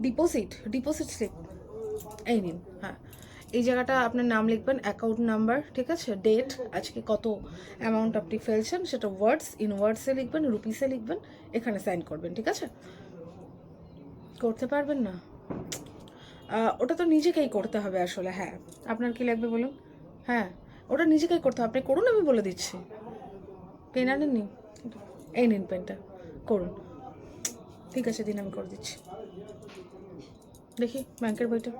Deposit slip এই নিন। হ্যাঁ, এই জায়গাটা আপনার নাম লিখবেন, অ্যাকাউন্ট নাম্বার, ঠিক আছে, ডেট, আজকে কত অ্যামাউন্ট আপনি ফেলছেন সেটা ওয়ার্ডসে লিখবেন, রুপিসে লিখবেন, এখানে সাইন করবেন, ঠিক আছে? করতে পারবেন না? ওটা তো নিজেকেই করতে হবে আসলে। হ্যাঁ, আপনার কি লাগবে বলুন? হ্যাঁ, ওটা নিজেকেই করতে হবে, আপনি করুন, আমি বলে দিচ্ছি। পেন আনেননি? এই নিন পেনটা, করুন। ঠিক আছে, দিন, আমি করে দিচ্ছি। দেখি ব্যাংকের বইটা,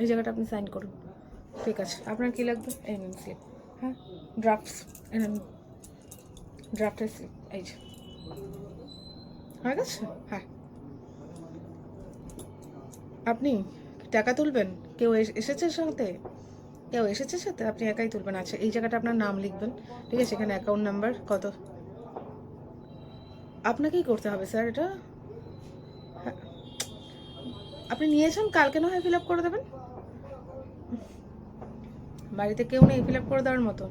এই জায়গাটা আপনি সাইন করুন। ঠিক আছে, আপনার কী লাগবে? এই নিন স্লিপ। হ্যাঁ, ড্রাফটস এনেন, ড্রাফটের স্লিপ, এই যে হয়ে গেছে। হ্যাঁ, আপনি টাকা তুলবেন? কেউ এসেছে সাথে? কেউ এসেছে সাথে? আপনি একাই তুলবেন? আচ্ছা, এই জায়গাটা আপনার নাম লিখবেন, ঠিক আছে, এখানে অ্যাকাউন্ট নাম্বার কত, আপনাকেই করতে হবে স্যার এটা। হ্যাঁ, আপনি নিয়েছেন, কালকে না হয় ফিল আপ করে দেবেন। বাড়িতে কেউ নেই ফিল আপ করে দেওয়ার মতো?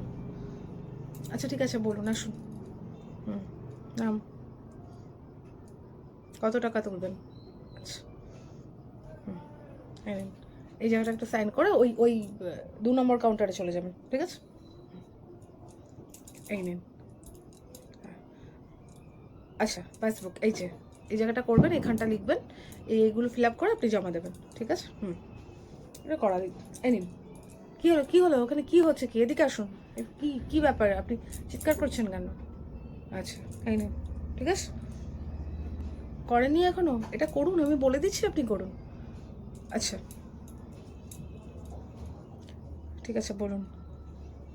আচ্ছা ঠিক আছে, বলুন, আসুন। নাম, কত টাকা তুলবেন? আচ্ছা, এই নিন। এই জায়গাটা একটা সাইন করে ওই ওই 2 নম্বর কাউন্টারে চলে যাবেন, ঠিক আছে? এই নিন। আচ্ছা, পাসবুক, এই যে এই জায়গাটা করবেন, এখানটা লিখবেন, এইগুলো ফিল আপ করে আপনি জমা দেবেন, ঠিক আছে? এটা করা দিন। এই নিন। কী হলো ওখানে, কী হচ্ছে কি? এদিকে আসুন। কী কী ব্যাপার, আপনি চিৎকার করছেন কেন? আচ্ছা, এই নিন, ঠিক আছে? করেননি এখনো? এটা করুন, আমি বলে দিচ্ছি, আপনি করুন। আচ্ছা, ঠিক আছে, বলুন।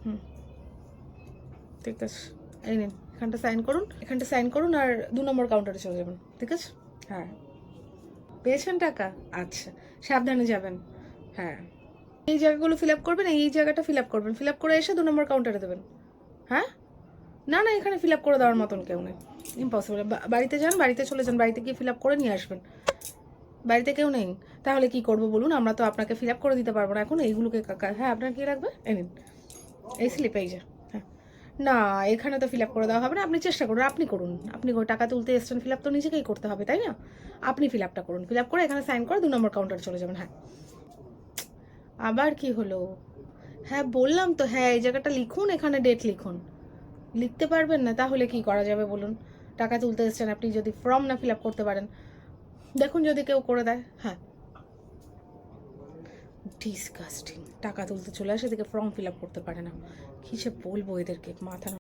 হুম, ঠিক আছে, এই নিন, এখানটা সাইন করুন আর 2 নম্বর কাউন্টারে চলে যাবেন, ঠিক আছে? হ্যাঁ, পেয়েছেন টাকা? আচ্ছা, সাবধানে যাবেন। হ্যাঁ, এই জায়গাগুলো ফিল আপ করবেন, এই জায়গাটা ফিল আপ করবেন, ফিল আপ করে এসে 2 নম্বর কাউন্টারে দেবেন। হ্যাঁ, না না, এখানে ফিল আপ করে দেওয়ার মতন কেউ নেই, ইম্পসিবল। বাড়িতে যান, বাড়িতে চলে যান, বাড়িতে গিয়ে ফিল আপ করে নিয়ে আসবেন। বাড়িতে কেউ নেই? তাহলে কি করবো বলুন, আমরা তো আপনাকে ফিল আপ করে দিতে পারবো না এখন এইগুলোকে। হ্যাঁ, আপনার কী লাগবে? এই নিন, এই স্লিপ, এই যে। হ্যাঁ, না, এখানে তো ফিল আপ করে দেওয়া হবে না, আপনি চেষ্টা করুন, আপনি টাকা তুলতে এসছেন, ফিল আপ তো নিজেকেই করতে হবে, তাই না? আপনি ফিল আপটা করুন, ফিল আপ করে এখানে সাইন করে 2 নম্বর কাউন্টারে চলে যাবেন। হ্যাঁ, আবার কি হলো? হ্যাঁ, বললাম তো, হ্যাঁ, এই জায়গাটা লিখুন, এখানে ডেট লিখুন। লিখতে পারবেন না? তাহলে কি করা যাবে বলুন? টাকা তুলতে এসছেন, আপনি যদি ফর্ম না ফিল আপ করতে পারেন, দেখুন যদি কেউ করে দেয়। হ্যাঁ, ডিসগাস্টিং, টাকা তুলতে চলে আসে, এদিকে ফর্ম ফিল আপ করতে পারে না। কী যে বলবো এদেরকে, মাথা